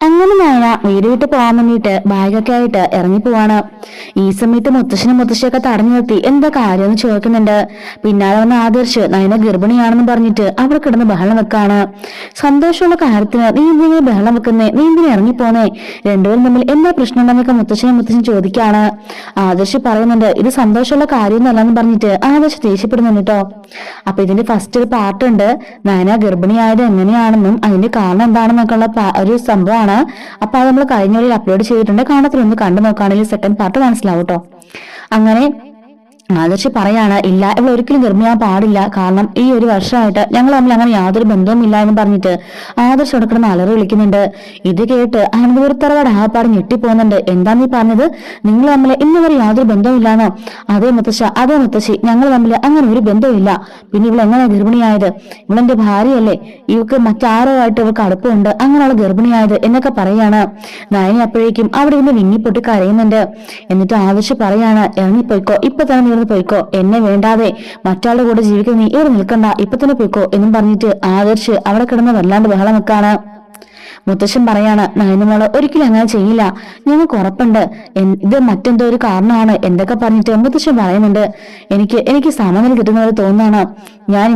അങ്ങനെ നയന വീട് വിട്ട് പോകാൻ വേണ്ടിയിട്ട് ബാഗൊക്കെ ആയിട്ട് ഇറങ്ങിപ്പോവാണ്. ഈ സമയത്ത് മുത്തശ്ശനും മുത്തശ്ശിയൊക്കെ തടഞ്ഞു നിർത്തി എന്താ കാര്യമെന്ന് ചോദിക്കുന്നുണ്ട്. പിന്നാലെ വന്ന ആദർശ് നയന ഗർഭിണിയാണെന്ന് പറഞ്ഞിട്ട് അവിടെ കിടന്ന് ബഹളം വെക്കാണ്. സന്തോഷമുള്ള കാര്യത്തിന് നീ എന്തെങ്കിലും ബഹളം വെക്കുന്നേ, നീ എന്തിനും ഇറങ്ങിപ്പോന്നേ, രണ്ടുപേരും തമ്മിൽ എന്താ പ്രശ്നം ഉണ്ടെന്നൊക്കെ മുത്തശ്ശനും ചോദിക്കാണ്. ആദർശ് പറയുന്നുണ്ട് ഇത് സന്തോഷമുള്ള കാര്യമൊന്നുമല്ലെന്ന് പറഞ്ഞിട്ട് ആദർശ് ദേഷ്യപ്പെടുന്നുണ്ട് കേട്ടോ. അപ്പൊ ഇതിന്റെ ഫസ്റ്റ് ഒരു പാർട്ടുണ്ട്, നയന ഗർഭിണിയായത് എങ്ങനെയാണെന്നും അതിന്റെ കാരണം എന്താണെന്നൊക്കെ ഉള്ള ഒരു സംഭവമാണ്. അപ്പൊ അത് നമ്മൾ കഴിഞ്ഞ വഴി അപ്ലോഡ് ചെയ്തിട്ടുണ്ട്, കാണത്തിലൊന്ന് കണ്ടു നോക്കുകയാണെങ്കിൽ സെക്കൻഡ് പാർട്ട് മനസ്സിലാവും കേട്ടോ. അങ്ങനെ ആദർശ് പറയാണ് ഇല്ല, ഇവിടെ ഒരിക്കലും ഗർഭിണിയാൻ പാടില്ല, കാരണം ഈ ഒരു വർഷമായിട്ട് ഞങ്ങൾ തമ്മിൽ അങ്ങനെ യാതൊരു ബന്ധവും ഇല്ല എന്ന് പറഞ്ഞിട്ട് ആദർശ് കിടക്കുന്ന അലറി വിളിക്കുന്നുണ്ട്. ഇത് കേട്ട് അനന്തപുരത്തറവാട് ആപ്പാട് ഞെട്ടിപ്പോകുന്നുണ്ട്. എന്താ നീ പറഞ്ഞത്, നിങ്ങൾ തമ്മിൽ ഇന്ന് വരെ യാതൊരു ബന്ധവും ഇല്ലാന്നോ? അതേ മുത്തശ്ശ, അതേ മുത്തശ്ശി, ഞങ്ങൾ തമ്മിൽ അങ്ങനെ ഒരു ബന്ധവുമില്ല. പിന്നെ ഇവിടെ എങ്ങനെ ഗർഭിണിയായത്? ഇവളെന്റെ ഭാര്യയല്ലേ, ഇവക്ക് മറ്റാരോ ആയിട്ട് ഇവർക്ക് അടുപ്പമുണ്ട്, അങ്ങനെയുള്ള ഗർഭിണിയായത് എന്നൊക്കെ പറയാണ്. നയനി അപ്പോഴേക്കും അവിടെ നിന്ന് വിങ്ങിപ്പൊട്ടി കരയുന്നുണ്ട്. എന്നിട്ട് ആദർശ് പറയാണ് ഇറങ്ങിപ്പോയിക്കോ, ഇപ്പൊ തന്നെ പോയിക്കോ, എന്നെ വേണ്ടാതെ മറ്റാളുടെ കൂടെ ജീവിക്കുന്ന നീ ഇവിടെ നിൽക്കണ്ട, ഇപ്പൊ തന്നെ പോയിക്കോ എന്നും പറഞ്ഞിട്ട് ആദർശ് അവിടെ കിടന്ന് വല്ലാണ്ട് ബഹളം വെക്കാണ്. മുത്തശ്ശൻ പറയാണ് നയനമോള് ഒരിക്കലും അങ്ങനെ ചെയ്യില്ല, ഞങ്ങൾക്ക് ഉറപ്പുണ്ട്, ഇത് മറ്റെന്തോ ഒരു കാരണമാണ് എന്തൊക്കെ പറഞ്ഞിട്ട് മുത്തശ്ശൻ പറയുന്നുണ്ട്. എനിക്ക് സമനില കിട്ടുന്നവരെ തോന്നാണ്, ഞാൻ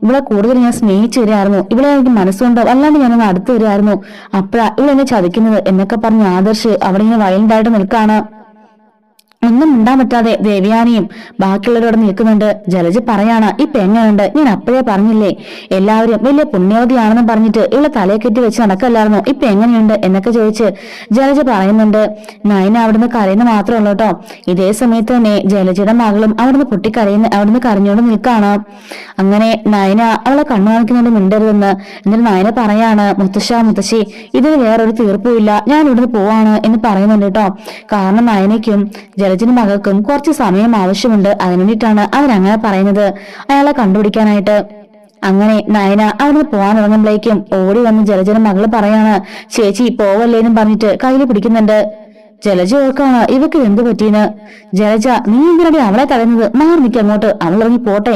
ഇവിടെ കൂടുതൽ ഞാൻ സ്നേഹിച്ചു വരികയായിരുന്നു, ഇവിടെ എനിക്ക് മനസ്സുകൊണ്ടോ അല്ലാണ്ട് ഞാനൊന്ന് അടുത്ത് വരികയായിരുന്നു, അപ്പഴാ എന്നെ ചതിക്കുന്നത് എന്നൊക്കെ പറഞ്ഞ് ആദർശ് അവിടെ ഇങ്ങനെ വയലന്റായിട്ട് നിൽക്കാണ്. ഒന്നും മിണ്ടാൻ പറ്റാതെ ദേവയാനിയും ബാക്കിയുള്ളവരോട് നിൽക്കുന്നുണ്ട്. ജലജ പറയാണ് ഇപ്പൊ എങ്ങനെയുണ്ട്, ഞാൻ അപ്പോഴേ പറഞ്ഞില്ലേ എല്ലാവരും വലിയ പുണ്യവതിയാണെന്ന് പറഞ്ഞിട്ട് ഇവിടെ തലയെ കെട്ടി വെച്ച് നടക്കല്ലായിരുന്നോ, ഇപ്പൊ എങ്ങനെയുണ്ട് എന്നൊക്കെ ചോദിച്ച് ജലജ പറയുന്നുണ്ട്. നയന അവിടുന്ന് കരയുന്ന മാത്രമല്ല കേട്ടോ. ഇതേ സമയത്ത് തന്നെ ജലജയുടെ മകളും അവിടുന്ന് കരഞ്ഞോണ്ട് നിൽക്കാണ്. അങ്ങനെ നയന അവളെ കണ്ണു കാണിക്കുന്നുണ്ട് മിണ്ടരുതെന്ന്. എന്നിട്ട് നയന പറയാണ് മുത്തശ്ശി ഇതിന് വേറൊരു തീർപ്പുമില്ല, ഞാൻ ഇവിടുന്ന് പോവാണ് എന്ന് പറയുന്നുണ്ട് കേട്ടോ. കാരണം നയനയ്ക്കും ജലജന്റെ മകൾക്കും കുറച്ച് സമയം ആവശ്യമുണ്ട്, അതിനു വേണ്ടിയിട്ടാണ് അവരങ്ങനെ പറയുന്നത്, അയാളെ കണ്ടുപിടിക്കാനായിട്ട്. അങ്ങനെ നയന അവിടുന്ന് പോകാനിറങ്ങുമ്പോഴേക്കും ഓടി വന്ന് ജലജന്റെ മകള് പറയാണ് ചേച്ചി പോവല്ലേന്നും പറഞ്ഞിട്ട് കയ്യിൽ പിടിക്കുന്നുണ്ട്. ജലജ ഓർക്കാണ് ഇവക്ക് എന്ത് പറ്റീന്ന്. ജലജ നീ എന്തിനടി അവളെ തടയുന്നത്, മാറി നിൽക്കുക അങ്ങോട്ട്, അവൾ ഇറങ്ങി പോട്ടെ,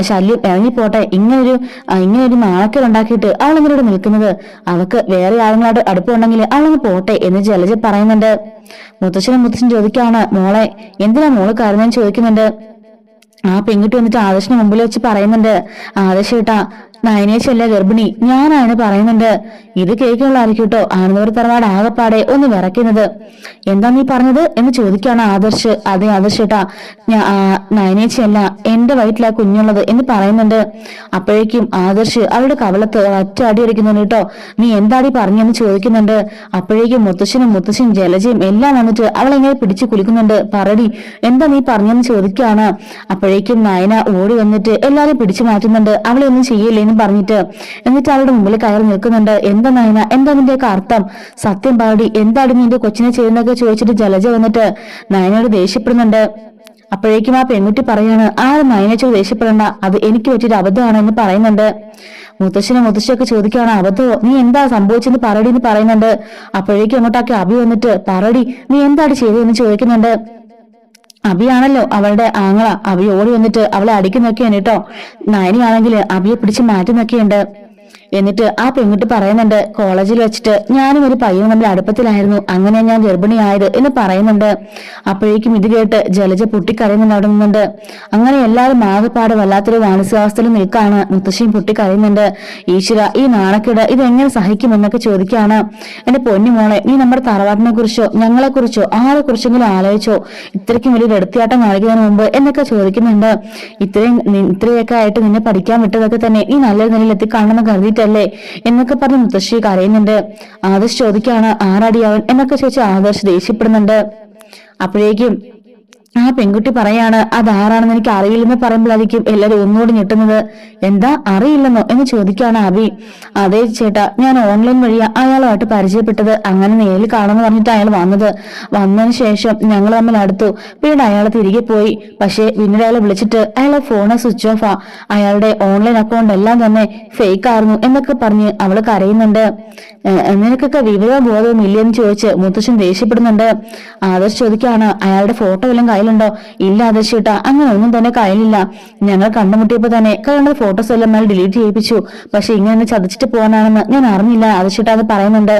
ശല്യം ഇറങ്ങിപ്പോട്ടെ, ഇങ്ങനൊരു നാണക്കേട് ഉണ്ടാക്കിയിട്ട് അവൾ എങ്ങനെയോട് നിൽക്കുന്നത്, അവക്ക് വേറെ ആളുകളായിട്ട് അടുപ്പമുണ്ടെങ്കിൽ അവളങ്ങ് പോട്ടെ എന്ന് ജലജ പറയുന്നുണ്ട്. മുത്തശ്ശൻ ചോദിക്കാണ് മോളെ എന്തിനാ മോള് കരഞ്ഞെന്ന് ചോദിക്കുന്നുണ്ട്. ആ പെൺകുട്ടി വന്നിട്ട് ആദർശിന് മുമ്പിൽ വെച്ച് പറയുന്നുണ്ട് ആദർശേട്ടാ നയനേച്ചല്ല ഗർഭിണി, ഞാനാണ് പറയുന്നുണ്ട്. ഇത് കേൾക്കുള്ളായിരിക്കും കേട്ടോ ആനന്ദപുര തറവാട് ആകപ്പാടെ ഒന്ന് വിറയ്ക്കുന്നത്. എന്താ നീ പറഞ്ഞത് എന്ന് ചോദിക്കാണ് ആദർശ്. അതെ ആദർശേട്ടാ, നയനേച്ചല്ല, എന്റെ വയറ്റിലാ കുഞ്ഞുള്ളത് എന്ന് പറയുന്നുണ്ട്. അപ്പോഴേക്കും ആദർശ് അവളുടെ കവളത്ത് ഒറ്റ അടി അടിക്കുന്നുണ്ട് കേട്ടോ. നീ എന്താടി പറഞ്ഞെന്ന് ചോദിക്കുന്നുണ്ട്. അപ്പോഴേക്കും മുത്തശ്ശനും ജലജയും എല്ലാം വന്നിട്ട് അവളെങ്ങനെ പിടിച്ചു കുലുക്കുന്നുണ്ട്. പറടി എന്താ നീ പറഞ്ഞെന്ന് ചോദിക്കുകയാണ്. അപ്പോഴേക്കും നയന ഓടി വന്നിട്ട് എല്ലാരും പിടിച്ചു മാറ്റുന്നുണ്ട്, അവളെ ഒന്നും ചെയ്യില്ലേന്ന് പറഞ്ഞിട്ട്. എന്നിട്ട് അവളുടെ മുമ്പിൽ കയറി നിൽക്കുന്നുണ്ട്. എന്താ നയന, എന്താ നിന്റെയൊക്കെ അർത്ഥം, സത്യം പാടി, എന്താണ് നിന്റെ കൊച്ചിനെ ചെയ്യുന്നതൊക്കെ ചോദിച്ചിട്ട് ജലജ വന്നിട്ട് നയനയോട് ദേഷ്യപ്പെടുന്നുണ്ട്. അപ്പോഴേക്കും ആ പെൺകുട്ടി പറയാണ് ആരും നയനച്ചോട് ദേഷ്യപ്പെടണ്ട, അത് എനിക്ക് പറ്റിയൊരു അബദ്ധമാണ് എന്ന് പറയുന്നുണ്ട്. മുത്തശ്ശിയൊക്കെ ചോദിക്കുകയാണ് അബദ്ധമോ, നീ എന്താ സംഭവിച്ചെന്ന് പറടി എന്ന് പറയുന്നുണ്ട്. അപ്പോഴേക്കും അങ്ങോട്ടാക്കി അഭി വന്നിട്ട് പറടി നീ എന്താണ് ചെയ്തതെന്ന് ചോദിക്കുന്നുണ്ട്. അഭിയാണല്ലോ അവളുടെ ആങ്ങള. അഭി ഓടി വന്നിട്ട് അവളെ അടിക്കുന്നൊക്കെയാണ് കേട്ടോ. നയനിയാണെങ്കിൽ അഭിയെ പിടിച്ച് മാറ്റി നോക്കിയുണ്ട്. എന്നിട്ട് ആ പെൺകുട്ടി പറയുന്നുണ്ട് കോളേജിൽ വെച്ചിട്ട് ഞാനും ഒരു പയ്യനും തമ്മിൽ അടുപ്പത്തിലായിരുന്നു, അങ്ങനെ ഞാൻ ഗർഭിണിയായത് എന്ന് പറയുന്നുണ്ട്. അപ്പോഴേക്കും ഇത് കേട്ട് ജലജ പൊട്ടിക്കരയുന്നുണ്ട് അവിടെ നിന്നുണ്ട്. അങ്ങനെ എല്ലാവരും ആകെപ്പാട് വല്ലാത്തൊരു മാനസികാവസ്ഥയിൽ നിൽക്കാണ്. മുത്തശ്ശിയും പൊട്ടിക്കരയുന്നുണ്ട്. ഈശ്വര ഈ നാണക്കേട് ഇതെങ്ങനെ സഹിക്കുമെന്നൊക്കെ ചോദിക്കുകയാണ്. എന്റെ പൊന്നുമോളെ, നീ നമ്മുടെ തറവാട്ടിനെ കുറിച്ചോ ഞങ്ങളെ കുറിച്ചോ ആരെ കുറിച്ചെങ്കിലും ആലോചിച്ചോ, ഇത്രയ്ക്കും വലിയ എടുത്തിയാട്ടം കാണിക്കുന്നതിന് മുമ്പ് എന്നൊക്കെ ചോദിക്കുന്നുണ്ട്. ഇത്രയൊക്കെ ആയിട്ട് നിന്നെ പഠിക്കാൻ വിട്ടതൊക്കെ തന്നെ നീ നല്ലൊരു നിലയിൽ എത്തിക്കാണെന്ന് കരുതിയിട്ട് ല്ലേ എന്നൊക്കെ പറഞ്ഞ് മുത്തശ്ശി കരയുന്നുണ്ട്. ആദർശ് ചോദിക്കാണ് ആരാടി അവൻ എന്നൊക്കെ ചോദിച്ച് ആദർശ് ദേഷ്യപ്പെടുന്നുണ്ട്. അപ്പോഴേക്കും ആ പെൺകുട്ടി പറയാണ് അതാരാണെന്ന് എനിക്ക് അറിയില്ലെന്ന് പറയുമ്പോഴായിരിക്കും എല്ലാരും ഒന്നുകൂടി ഞെട്ടുന്നത്. എന്താ അറിയില്ലെന്നോ എന്ന് ചോദിക്കാണ് അഭി. അതേ ചേട്ടാ, ഞാൻ ഓൺലൈൻ വഴിയാ അയാളുമായിട്ട് പരിചയപ്പെട്ടത്, അങ്ങനെ നേരിൽ കാണുമെന്ന് പറഞ്ഞിട്ട് അയാൾ വന്നതിന് ശേഷം ഞങ്ങൾ തമ്മിൽ അടുത്തു. പിന്നീട് അയാൾ തിരികെ പോയി. പക്ഷെ പിന്നീട് അയാളെ വിളിച്ചിട്ട് അയാളെ ഫോണ് സ്വിച്ച് ഓഫാ, അയാളുടെ ഓൺലൈൻ അക്കൗണ്ട് എല്ലാം തന്നെ ഫേക്ക് ആയിരുന്നു എന്നൊക്കെ പറഞ്ഞ് അവള് കരയുന്നുണ്ട്. നിനക്കൊക്കെ വിവരവും ബോധവും ഇല്ലെന്ന് ചോദിച്ച് മുത്തശ്ശൻ ദേഷ്യപ്പെടുന്നുണ്ട്. ആദർശ് ചോദിക്കാണ് അയാളുടെ ഫോട്ടോ എല്ലാം കയ്യിലുണ്ടോ? ഇല്ല ആദർശേട്ടാ, അങ്ങനെ ഒന്നും തന്നെ കയ്യിലില്ല, ഞങ്ങൾ കണ്ടുമുട്ടിയപ്പോ തന്നെ കയ്യിലുള്ള ഫോട്ടോസ് എല്ലാം അയാൾ ഡിലീറ്റ് ചെയ്യിപ്പിച്ചു, പക്ഷെ ഇങ്ങനെ ചതിച്ചിട്ട് പോകാനാണെന്ന് ഞാൻ അറിഞ്ഞില്ല ആദർശേട്ടാ എന്ന് പറയുന്നുണ്ട്.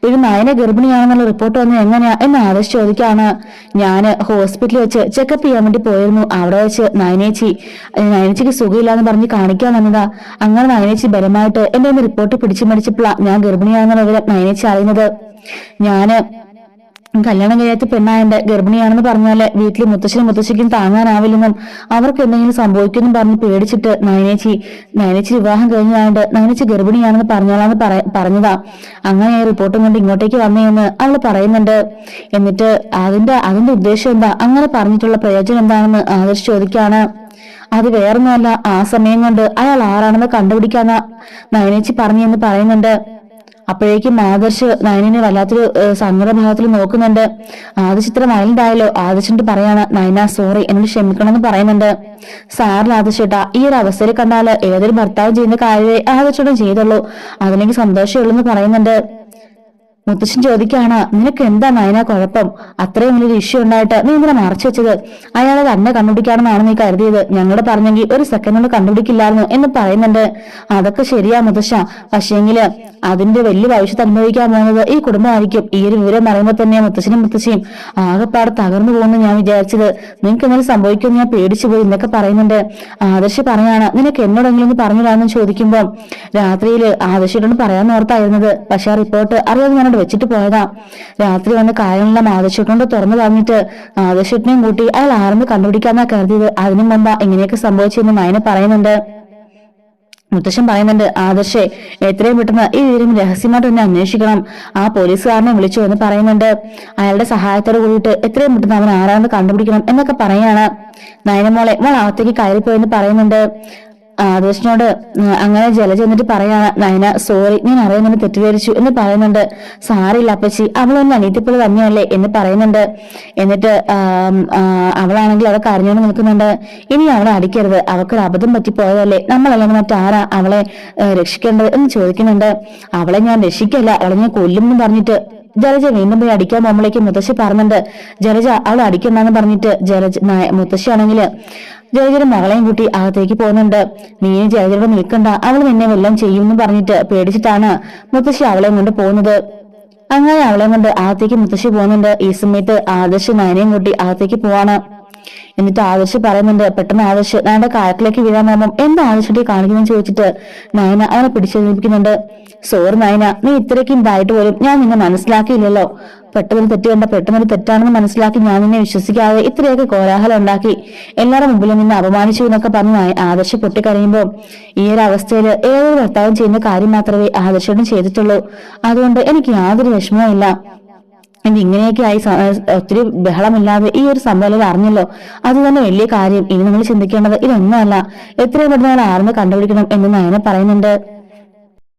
ഇത് നയന ഗർഭിണിയാണെന്നുള്ള റിപ്പോർട്ട് വന്ന് എങ്ങനെയാ എന്ന് ആദർശ് ചോദിക്കാണ്. ഞാന് ഹോസ്പിറ്റലിൽ വെച്ച് ചെക്കപ്പ് ചെയ്യാൻ വേണ്ടി പോയിരുന്നു. അവിടെ വെച്ച് നയനേച്ചിക്ക് സുഖമില്ലാന്ന് പറഞ്ഞ് കാണിക്കാൻ വന്നതാ. അങ്ങനെ നയനേച്ചി ബലമായിട്ട് എന്റെ റിപ്പോർട്ട് പിടിച്ചു മേടിച്ചപ്പോഴാ ഞാൻ ഗർഭിണിയാണെന്നുള്ള വിവരം നയനേച്ചി അറിയുന്നത്. ഞാന് കല്യാണം കഴിയാത്ത പെണ്ണായന്റെ ഗർഭിണിയാണെന്ന് പറഞ്ഞാല് വീട്ടിൽ മുത്തശ്ശനും മുത്തശ്ശിക്കും താങ്ങാനാവില്ലെന്നും അവർക്ക് എന്തെങ്കിലും സംഭവിക്കുമെന്നും പറഞ്ഞ് പേടിച്ചിട്ട് നയനേച്ചി വിവാഹം കഴിഞ്ഞാണ്ട് നയനേച്ചി ഗർഭിണിയാണെന്ന് പറഞ്ഞോളാന്ന് പറഞ്ഞതാ. അങ്ങനെ റിപ്പോർട്ടും കൊണ്ട് ഇങ്ങോട്ടേക്ക് വന്നേന്ന് അവള് പറയുന്നുണ്ട്. എന്നിട്ട് അതിന്റെ ഉദ്ദേശം എന്താ, അങ്ങനെ പറഞ്ഞിട്ടുള്ള പ്രയോജനം എന്താണെന്ന് ആദർശ് ചോദിക്കാണ്. അത് വേറൊന്നുമല്ല, ആ സമയം കൊണ്ട് അയാൾ ആരാണെന്ന് കണ്ടുപിടിക്കാന്ന നയനേച്ചി പറഞ്ഞെന്ന് പറയുന്നുണ്ട്. അപ്പോഴേക്കും ആദർശ് നയനെ വല്ലാത്തൊരു സങ്കടഭാവത്തിൽ നോക്കുന്നുണ്ട്. ആദർശ് ഇത്ര വയലന്റ് ആയല്ലോ. ആദർശിന്റെ പറയാണ്, നയന സോറി, എന്നോട് ക്ഷമിക്കണം എന്ന് പറയുന്നുണ്ട്. സാറിൽ ആദർശേട്ടാ, ഈ ഒരു അവസ്ഥയിൽ കണ്ടാല് ഏതൊരു ഭർത്താവും ചെയ്യുന്ന കാര്യമേ ആദർശോടും ചെയ്തുള്ളൂ. അതിനെനിക്ക് സന്തോഷമുള്ളൂ എന്ന് പറയുന്നുണ്ട്. മുത്തശ്ശൻ ചോദിക്കാണ്, നിനക്ക് എന്താ നയന കുഴപ്പം? അത്രയും വലിയൊരു ഇഷ്യൂ ഉണ്ടായിട്ട് നീ എന്തിനാ മറച്ചു വെച്ചത്? അയാളെ തന്നെ കണ്ടുപിടിക്കാണെന്നാണ് നീ കരുതിയത്. ഞങ്ങള് പറഞ്ഞെങ്കിൽ ഒരു സെക്കൻഡ് കൊണ്ട് കണ്ടുപിടിക്കില്ലായിരുന്നു എന്ന് പറയുന്നുണ്ട്. അതൊക്കെ ശരിയാ മുത്തശ്ശ, പക്ഷേങ്കില് അതിന്റെ വലിയ ഭവിഷ്യത്ത് അനുഭവിക്കാൻ പോകുന്നത് ഈ കുടുംബമായിരിക്കും. ഈ ഒരു വിവരം പറയുമ്പോൾ തന്നെ മുത്തശ്ശനും മുത്തശ്ശിയും ആകെപ്പാട് തകർന്നു പോകുന്നു ഞാൻ വിചാരിച്ചത്. നിനക്ക് എന്തെങ്കിലും സംഭവിക്കുമെന്ന് ഞാൻ പേടിച്ചു പോയി എന്നൊക്കെ പറയുന്നുണ്ട്. ആദർശ് പറയാണ്, നിനക്ക് എന്നോടെങ്കിലും ഒന്ന് പറഞ്ഞിടാന്ന് ചോദിക്കുമ്പോൾ രാത്രിയിൽ ആദർശയോടൊന്ന് പറയാൻ ഓർത്തായിരുന്നത്. പക്ഷെ ആ റിപ്പോർട്ട് അറിയാതെ ഞാനോട് വെച്ചിട്ട് പോയതാ. രാത്രി വന്ന് കാര്യങ്ങളെല്ലാം ആദർശയോട് തുറന്നു പറഞ്ഞിട്ട് ആദർശത്തിനെയും കൂട്ടി അയാൾ ആരെന്ന് കണ്ടുപിടിക്കാന്നാ കരുതിയത്. അതിനു മുമ്പ് ഇങ്ങനെയൊക്കെ സംഭവിച്ചെന്ന് നയന പറയുന്നുണ്ട്. മുത്തശ്ശൻ പറയുന്നുണ്ട്, ആദർശേ എത്രയും പെട്ടെന്ന് ഈ വിവരം രഹസ്യമായിട്ട് തന്നെ അന്വേഷിക്കണം. ആ പോലീസുകാരനെ വിളിച്ചു എന്ന് പറയുന്നുണ്ട്. അയാളുടെ സഹായത്തോട് കൂടിയിട്ട് എത്രയും പെട്ടെന്ന് അവൻ ആരാണെന്ന് കണ്ടുപിടിക്കണം എന്നൊക്കെ പറയാണ്. നയനമോളെ അകത്തേക്ക് കയറിപ്പോയെന്ന് പറയുന്നുണ്ട്. ആദർശിനോട് അങ്ങനെ ജലജ എന്നിട്ട് പറയാണ്, നയന സോറി, ഞാൻ അറിയുന്നത് തെറ്റിദ്ധരിച്ചു എന്ന് പറയുന്നുണ്ട്. സാറില്ല അപ്പച്ചി, അവളൊന്ന് അനീതിപ്പുള്ള തന്നെയല്ലേ എന്ന് പറയുന്നുണ്ട്. എന്നിട്ട് അവളാണെങ്കിൽ അവിടെ കരഞ്ഞോണ്ട് നിൽക്കുന്നുണ്ട്. ഇനി അവളെ അടിക്കരുത്, അവൾക്കൊരു അബദ്ധം പറ്റിപ്പോയതല്ലേ, നമ്മളല്ലെങ്കിൽ മറ്റാരാ അവളെ രക്ഷിക്കേണ്ടത് എന്ന് ചോദിക്കുന്നുണ്ട്. അവളെ ഞാൻ രക്ഷിക്കല്ല, അവളെ ഞാൻ കൊല്ലുമെന്ന് പറഞ്ഞിട്ട് ജലജ വീണ്ടും പോയി അടിക്കാൻ പോകുമ്പോഴേക്കും മുത്തശ്ശി പറഞ്ഞിട്ടുണ്ട്, ജലജ അവളെ അടിക്കണ്ടെന്ന് പറഞ്ഞിട്ട് മുത്തശ്ശിയാണെങ്കില് ജലജയുടെ മകളെയും കൂട്ടി അകത്തേക്ക് പോകുന്നുണ്ട്. നീ ജലജയോട് നിൽക്കണ്ട, അവൾ നിന്നെ വല്ലതും ചെയ്യുമെന്ന് പറഞ്ഞിട്ട് പേടിച്ചിട്ടാണ് മുത്തശ്ശി അവളെയും കൊണ്ട് പോകുന്നത്. അങ്ങനെ അവളെയും കൊണ്ട് അകത്തേക്ക് മുത്തശ്ശി പോകുന്നുണ്ട്. ഈ സമയത്ത് ആദർശ് നയനയും കൂട്ടി അകത്തേക്ക് പോവാണ്. എന്നിട്ട് ആദർശ് പറയുന്നുണ്ട്, പെട്ടെന്ന് ആദർശ് നയന്റെ കായത്തിലേക്ക് വീഴാൻ പോകുമ്പോൾ എന്താ ആദർശത്തെ കാണിക്കുന്നതെന്ന് ചോദിച്ചിട്ട് നയന അവനെ പിടിച്ചേൽപ്പിക്കുന്നുണ്ട്. സോറി നയന, നീ ഇത്രയ്ക്കും ഇതായിട്ട് പോലും ഞാൻ നിന്നെ മനസ്സിലാക്കിയില്ലല്ലോ. പെട്ടെന്നൊരു തെറ്റ് കണ്ട പെട്ടെന്നൊരു തെറ്റാണെന്ന് മനസ്സിലാക്കി ഞാൻ നിന്നെ വിശ്വസിക്കാതെ ഇത്രയൊക്കെ കോലാഹലം ഉണ്ടാക്കി എല്ലാവരുടെ മുമ്പിൽ നിന്നെ അപമാനിച്ചു എന്നൊക്കെ പറഞ്ഞ് ആദർശ് പൊട്ടിക്കരയുമ്പോൾ ഈ ഒരു അവസ്ഥയിൽ ഏതൊരു ഭർത്താവും ചെയ്യുന്ന കാര്യം മാത്രമേ ആദർശോടും ചെയ്തിട്ടുള്ളൂ. അതുകൊണ്ട് എനിക്ക് യാതൊരു വിഷമവും ഇല്ല. ഇങ്ങനെയൊക്കെ ആയി ഒത്തിരി ബഹളമില്ലാതെ ഈ ഒരു സംഭവം അറിഞ്ഞല്ലോ, അത് തന്നെ വലിയ കാര്യം. ഇനി നമ്മൾ ചിന്തിക്കേണ്ടത് ഇതൊന്നുമല്ല, എത്രയും പെട്ടെന്ന് ആരെന്ന് കണ്ടുപിടിക്കണം എന്ന് നയന പറയുന്നുണ്ട്.